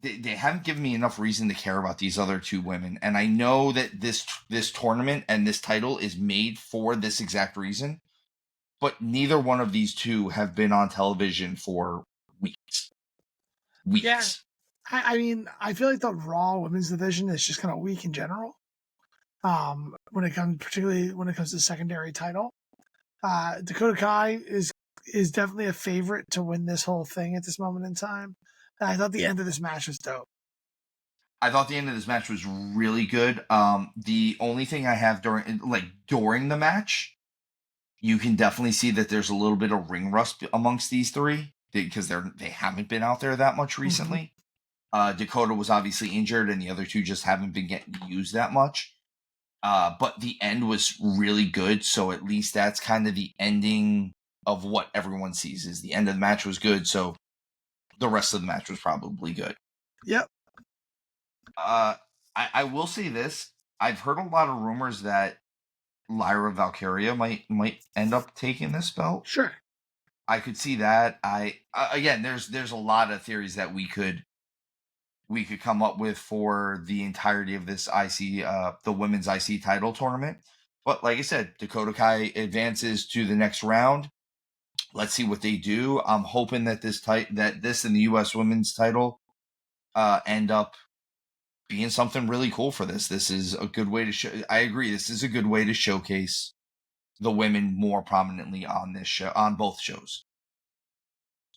They haven't given me enough reason to care about these other two women, and I know that this tournament and this title is made for this exact reason, but neither one of these two have been on television for weeks. Yeah, I mean, I feel like the Raw women's division is just kind of weak in general. Particularly when it comes to secondary title, Dakota Kai is definitely a favorite to win this whole thing at this moment in time. And I thought the end of this match was dope. I thought the end of this match was really good. The only thing I have during the match, you can definitely see that there's a little bit of ring rust amongst these three because they haven't been out there that much recently. Mm-hmm. Dakota was obviously injured, and the other two just haven't been getting used that much. But the end was really good, so at least that's kind of the ending of what everyone sees. Is the end of the match was good, so the rest of the match was probably good. Yep. I will say this. I've heard a lot of rumors that Lyra Valkyria might end up taking this belt. Sure. I could see that. There's a lot of theories that we could come up with for the entirety of this IC, the women's IC title tournament. But like I said, Dakota Kai advances to the next round. Let's see what they do. I'm hoping that this and the U.S. women's title end up being something really cool for this. This is a good way to show. I agree. This is a good way to showcase the women more prominently on this show, on both shows,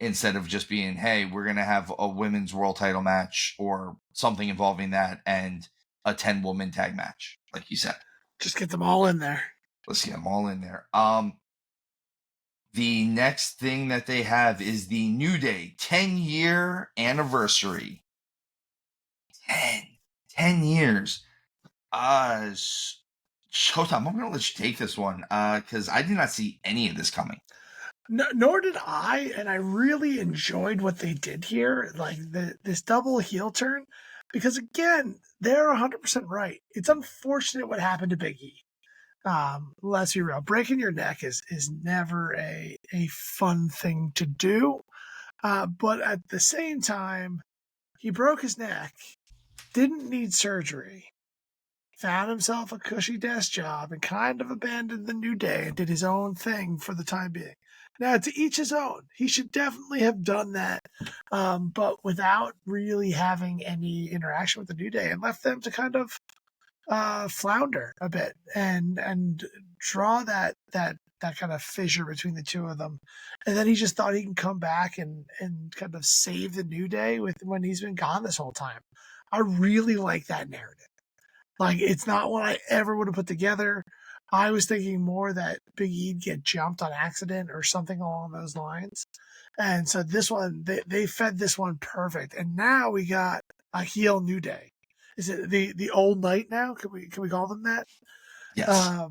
instead of just being, hey, we're going to have a women's world title match or something involving that and a 10-woman tag match, like you said. Just get them all in there. Let's get them all in there. The next thing that they have is the New Day 10-year anniversary. 10 years. Showtime, I'm going to let you take this one because I did not see any of this coming. No, nor did I, and I really enjoyed what they did here, like this double heel turn, because again, they're 100% right. It's unfortunate what happened to Big E. Let's be real, breaking your neck is never a fun thing to do, but at the same time, he broke his neck, didn't need surgery, found himself a cushy desk job, and kind of abandoned the New Day and did his own thing for the time being. Now, to each his own. He should definitely have done that, but without really having any interaction with the New Day, and left them to kind of flounder a bit and draw that kind of fissure between the two of them, and then he just thought he can come back and kind of save the New Day with when he's been gone this whole time. I really like that narrative. Like, it's not what I ever would have put together. I was thinking more that Big E'd get jumped on accident or something along those lines. And so this one, they fed this one perfect. And now we got a heel New Day. Is it the old night now? Can we call them that? Yes.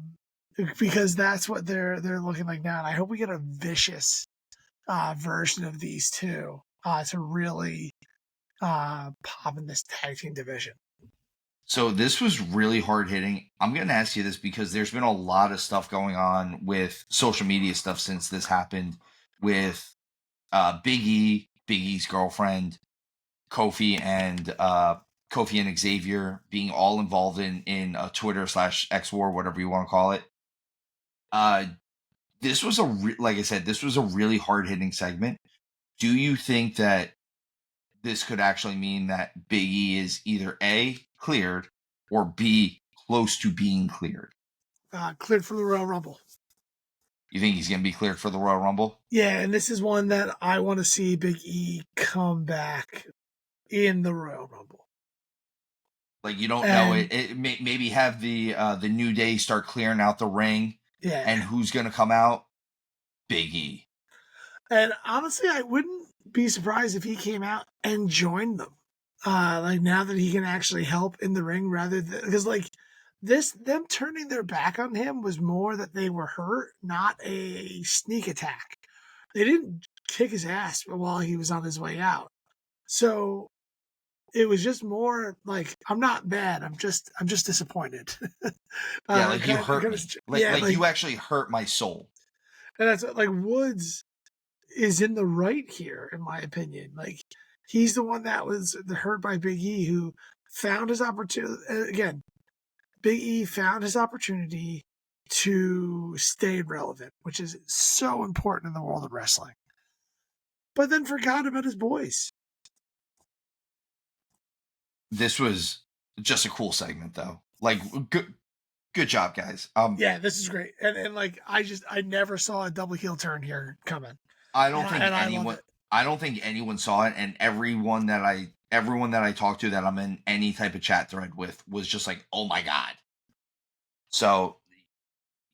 Because that's what they're looking like now. And I hope we get a vicious version of these two to really pop in this tag team division. So this was really hard hitting. I'm going to ask you this because there's been a lot of stuff going on with social media stuff since this happened with Big E, Big E's girlfriend, Kofi and Xavier being all involved in a Twitter / X war, whatever you want to call it. This was like I said, this was a really hard hitting segment. Do you think that this could actually mean that Big E is either A, cleared, or B, close to being cleared? Cleared for the Royal Rumble. You think he's going to be cleared for the Royal Rumble? Yeah, and this is one that I want to see Big E come back in the Royal Rumble. Like, you don't know it. Maybe have the New Day start clearing out the ring. Yeah. And who's going to come out? Big E. And honestly, I wouldn't be surprised if he came out and joined them. Like, now that he can actually help in the ring rather than, because like them turning their back on him was more that they were hurt, not a sneak attack. They didn't kick his ass while he was on his way out. So it was just more like, I'm not mad. I'm just disappointed. Yeah, like you hurt me. Like you actually hurt my soul. And that's like Woods is in the right here, in my opinion. Like, he's the one that was hurt by Big E, who found his opportunity. Again, Big E found his opportunity to stay relevant, which is so important in the world of wrestling. But then forgot about his boys. This was just a cool segment, though. Like, good job, guys. Yeah, this is great. And like, I never saw a double heel turn here coming. I don't think anyone saw it, and everyone that I talked to that I'm in any type of chat thread with was just like, "Oh my god!" So,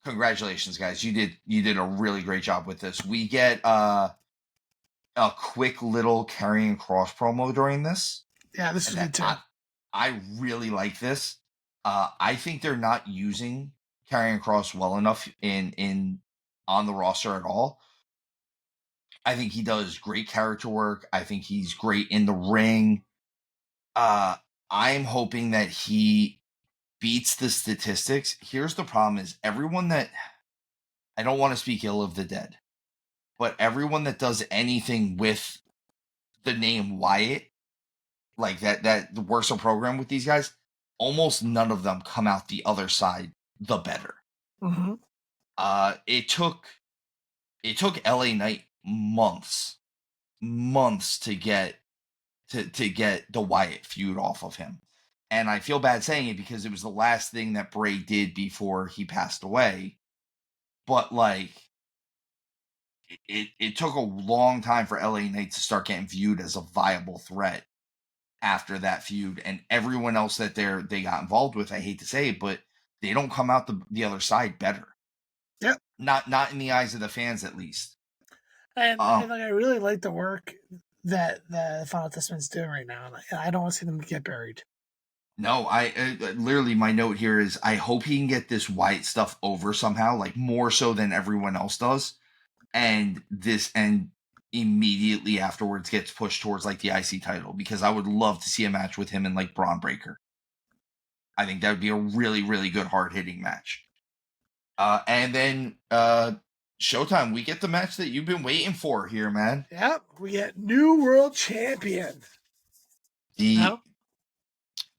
congratulations, guys! You did a really great job with this. We get a quick little Karrion Kross promo during this. Yeah, this was good too. I really like this. I think they're not using Karrion Kross well enough on the roster at all. I think he does great character work. I think he's great in the ring. I'm hoping that he beats the statistics. Here's the problem is everyone that, I don't want to speak ill of the dead, but everyone that does anything with the name Wyatt, like that works a program with these guys, almost none of them come out the other side the better. Mm-hmm. It took LA Knight months to get the Wyatt feud off of him. And I feel bad saying it because it was the last thing that Bray did before he passed away. But like it took a long time for LA Knight to start getting viewed as a viable threat after that feud. And everyone else that they got involved with, I hate to say it, but they don't come out the other side better. Yep. Not in the eyes of the fans, at least. And like, I really like the work that the Final Testament's doing right now. And I don't want to see them get buried. No, I literally, my note here is I hope he can get this Wyatt stuff over somehow, like more so than everyone else does. And immediately afterwards gets pushed towards like the IC title, because I would love to see a match with him and like Braun Breaker. I think that would be a really, really good hard hitting match. And then Showtime, we get the match that you've been waiting for here, man. Yep, we get new world champion.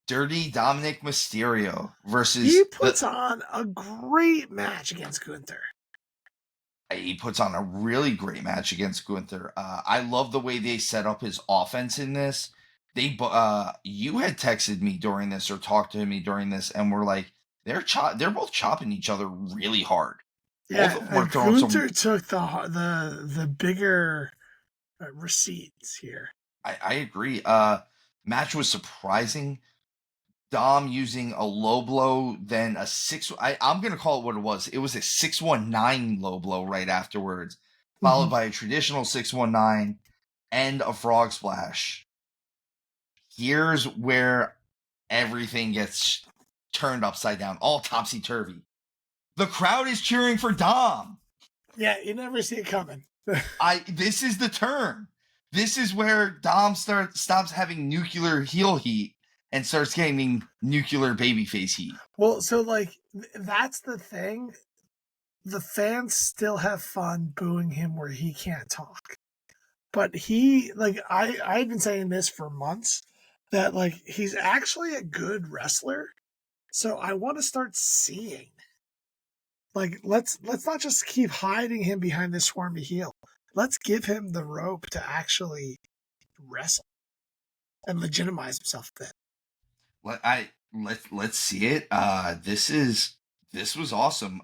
Dirty Dominic Mysterio versus... He puts on a great match against Gunther. He puts on a really great match against Gunther. I love the way they set up his offense in this. You had texted me during this or talked to me during this, and we're like, they're both chopping each other really hard. Yeah, Both of them were throwing Gunther some. took the bigger receipts here. I agree. Match was surprising. Dom using a low blow, then a six. I'm gonna call it what it was. It was a 619 low blow right afterwards, followed by a traditional 619 and a frog splash. Here's where everything gets turned upside down, all topsy turvy. The crowd is cheering for Dom. Yeah, you never see it coming. This is the turn. This is where Dom stops having nuclear heel heat and starts getting nuclear babyface heat. Well, so like that's the thing. The fans still have fun booing him where he can't talk. But he like I've been saying this for months that like he's actually a good wrestler. So I want to start seeing. Like let's not just keep hiding him behind this swarmy heel. Let's give him the rope to actually wrestle and legitimize himself a bit. Let's see it. This was awesome.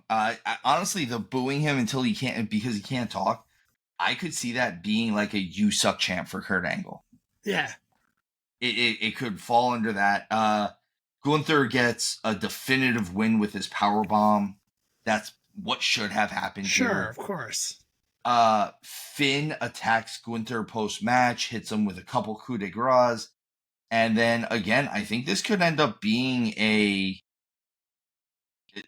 Honestly, the booing him until he can't because he can't talk. I could see that being like a "you suck" chant for Kurt Angle. Yeah. It could fall under that. Gunther gets a definitive win with his power bomb. That's what should have happened Sure, here. of course. Finn attacks Gunther post match, hits him with a couple coup de grace. And then again, I think this could end up being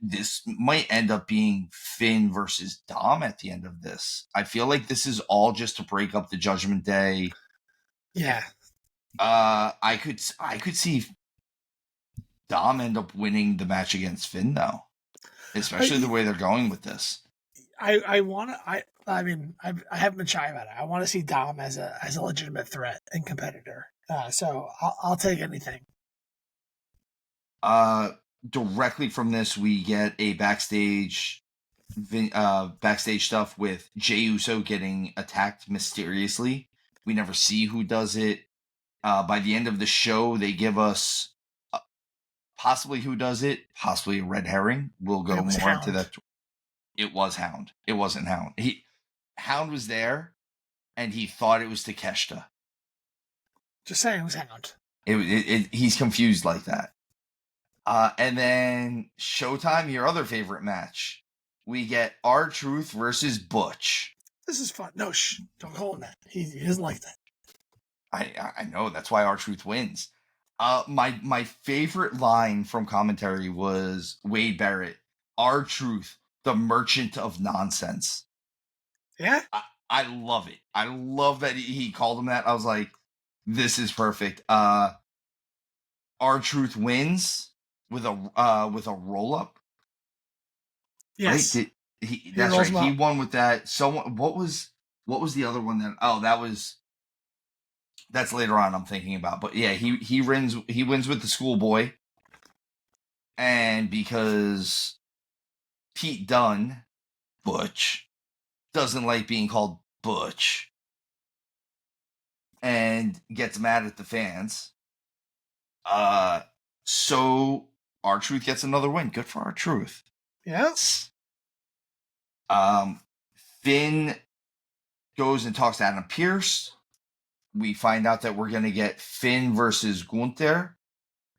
this might end up being Finn versus Dom at the end of this. I feel like this is all just to break up the Judgment Day. Yeah. I could see Dom end up winning the match against Finn though, especially the way they're going with this. I want to. I mean, I haven't been shy about it. I want to see Dom as a legitimate threat and competitor. So I'll take anything. Directly from this, we get a backstage stuff with Jey Uso getting attacked mysteriously. We never see who does it. By the end of the show, they give us possibly who does it, possibly a red herring. We'll go more Hound. into that. It was Hound. It wasn't Hound. Hound was there, and he thought it was Takeshita. Just saying it was Hound. He's confused like that. And then Showtime, your other favorite match. We get R-Truth versus Butch. This is fun. No, don't call him that. He doesn't like that. I know, that's why R-Truth wins. My favorite line from commentary was Wade Barrett. R-Truth, the merchant of nonsense. Yeah? I love it. I love that he called him that. I was like, this is perfect. R-Truth wins with a roll up. Yes. Right? That's right. He won with that. Someone. What was the other one that? Oh, that's later on. I'm thinking about. But yeah, he wins with the schoolboy, and because Pete Dunne, Butch, doesn't like being called Butch, and gets mad at the fans. So R-Truth gets another win. Good for R-Truth. Yes. Finn goes and talks to Adam Pearce. We find out that we're going to get Finn versus Gunther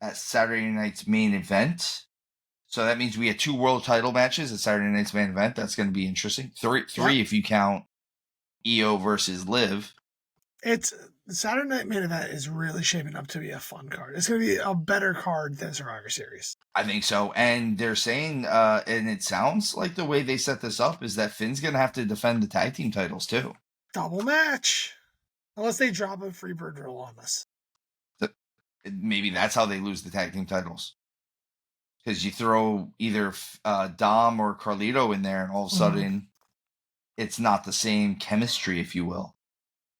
at Saturday night's main event. So that means we had 2 world title matches at Saturday night's main event. That's going to be interesting. Three if you count Io versus Liv. It's the Saturday night main event is really shaping up to be a fun card. It's going to be a better card than Survivor Series. I think so. And they're saying, and it sounds like the way they set this up is that Finn's going to have to defend the tag team titles too. Double match. Unless they drop a Freebird rule on us. Maybe that's how they lose the tag team titles. Because you throw either Dom or Carlito in there, and all of a sudden, it's not the same chemistry, if you will.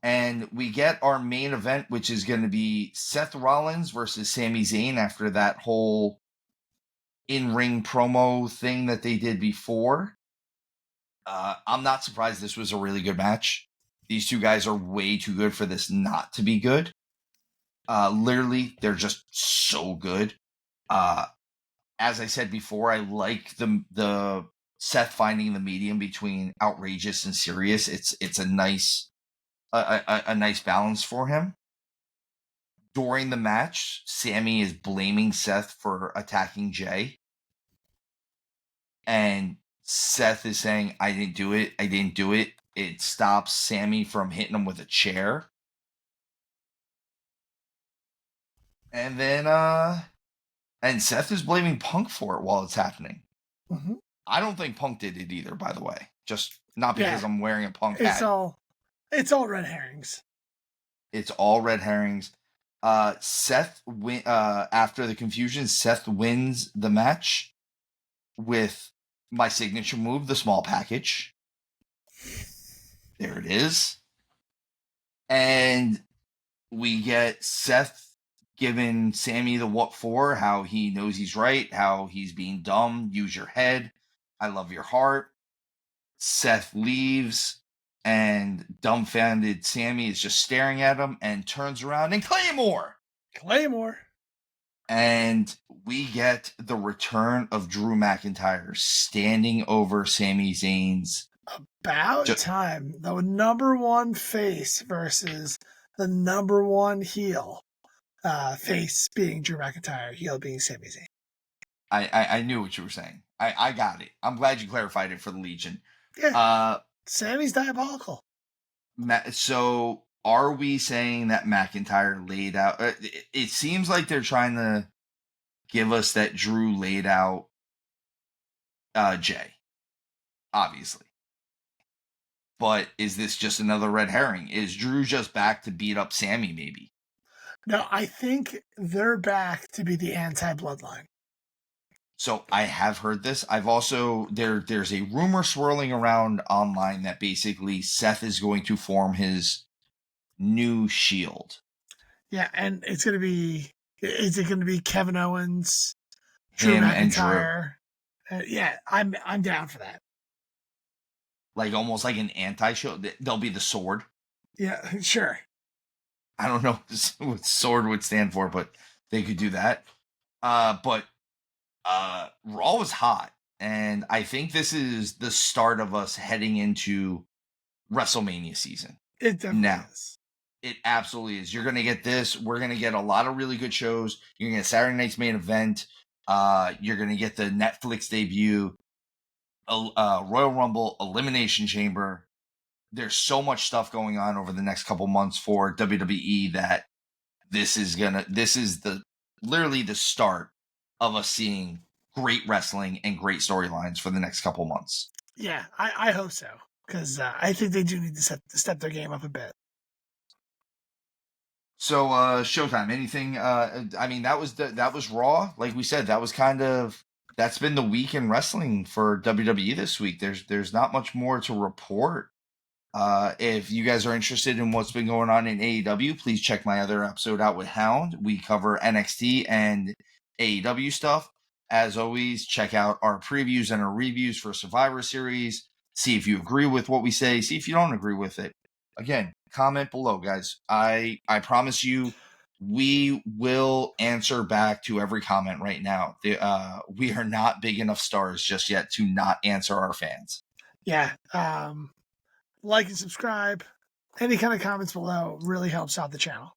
And we get our main event, which is going to be Seth Rollins versus Sami Zayn after that whole in-ring promo thing that they did before. I'm not surprised this was a really good match. These two guys are way too good for this not to be good. Literally, they're just so good. As I said before, I like the Seth finding the medium between outrageous and serious. It's a nice a nice balance for him. During the match, Sammy is blaming Seth for attacking Jay. And Seth is saying, I didn't do it. I didn't do it. It stops Sammy from hitting him with a chair. And then, and Seth is blaming Punk for it while it's happening. Mm-hmm. I don't think Punk did it either, by the way. Just not because I'm wearing a Punk hat. It's all red herrings. It's all red herrings. Seth after the confusion, Seth wins the match with my signature move, the small package. There it is. And we get Seth giving Sammy the what for, how he knows he's right, how he's being dumb. Use your head. I love your heart. Seth leaves, and dumbfounded Sammy is just staring at him and turns around and Claymore. And we get the return of Drew McIntyre standing over Sami Zayn's. About time. The number one face versus the number one heel. Face being Drew McIntyre, heel being Sami Zayn. I knew what you were saying. I got it. I'm glad you clarified it for the Legion. Yeah. Sammy's diabolical. So are we saying that McIntyre laid out? It seems like they're trying to give us that Drew laid out Jay, obviously. But is this just another red herring? Is Drew just back to beat up Sammy, maybe? No, I think they're back to be the anti-bloodline. So I have heard this. I've also there's a rumor swirling around online that basically Seth is going to form his new Shield. Yeah, and is it going to be Kevin Owens, Drew McIntyre? And Drew. Yeah, I'm down for that. Like almost like an anti-Shield. They'll be the Sword. Yeah, sure. I don't know what Sword would stand for, but they could do that. But Raw was hot, and I think this is the start of us heading into WrestleMania season. It definitely is. It absolutely is. You're going to get this. We're going to get a lot of really good shows. You're going to get Saturday night's main event. You're going to get the Netflix debut, Royal Rumble, Elimination Chamber. There's so much stuff going on over the next couple months for WWE that this is literally the start of us seeing great wrestling and great storylines for the next couple months. Yeah, I hope so, because I think they do need to step their game up a bit. So Showtime, anything? I mean, that was Raw. Like we said, that's been the week in wrestling for WWE this week. There's not much more to report. If you guys are interested in what's been going on in AEW, please check my other episode out with Hound. We cover NXT and AEW stuff. As always, check out our previews and our reviews for Survivor Series. See if you agree with what we say. See if you don't agree with it. Again, comment below, guys. I promise you, we will answer back to every comment right now. We are not big enough stars just yet to not answer our fans. Yeah. Like and subscribe. Any kind of comments below really helps out the channel.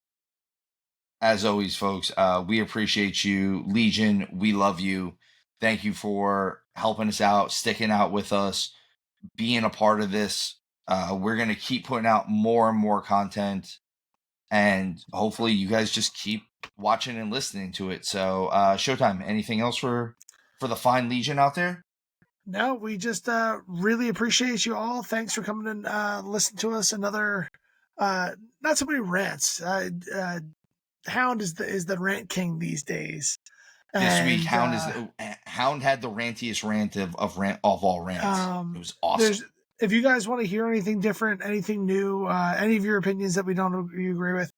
As always, folks, we appreciate you. Legion, we love you. Thank you for helping us out, sticking out with us, being a part of this. We're going to keep putting out more and more content, and hopefully you guys just keep watching and listening to it. So, Showtime, anything else for the fine Legion out there? No, we just really appreciate you all. Thanks for coming and listening to us. Another, not so many rants. Hound is the rant king these days. This week, Hound had the rantiest rant of all rants. It was awesome. If you guys want to hear anything different, anything new, any of your opinions that you agree with,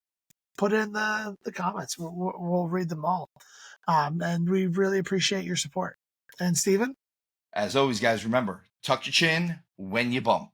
put in the comments. We'll read them all. And we really appreciate your support. And Steven? As always, guys, remember, tuck your chin when you bump.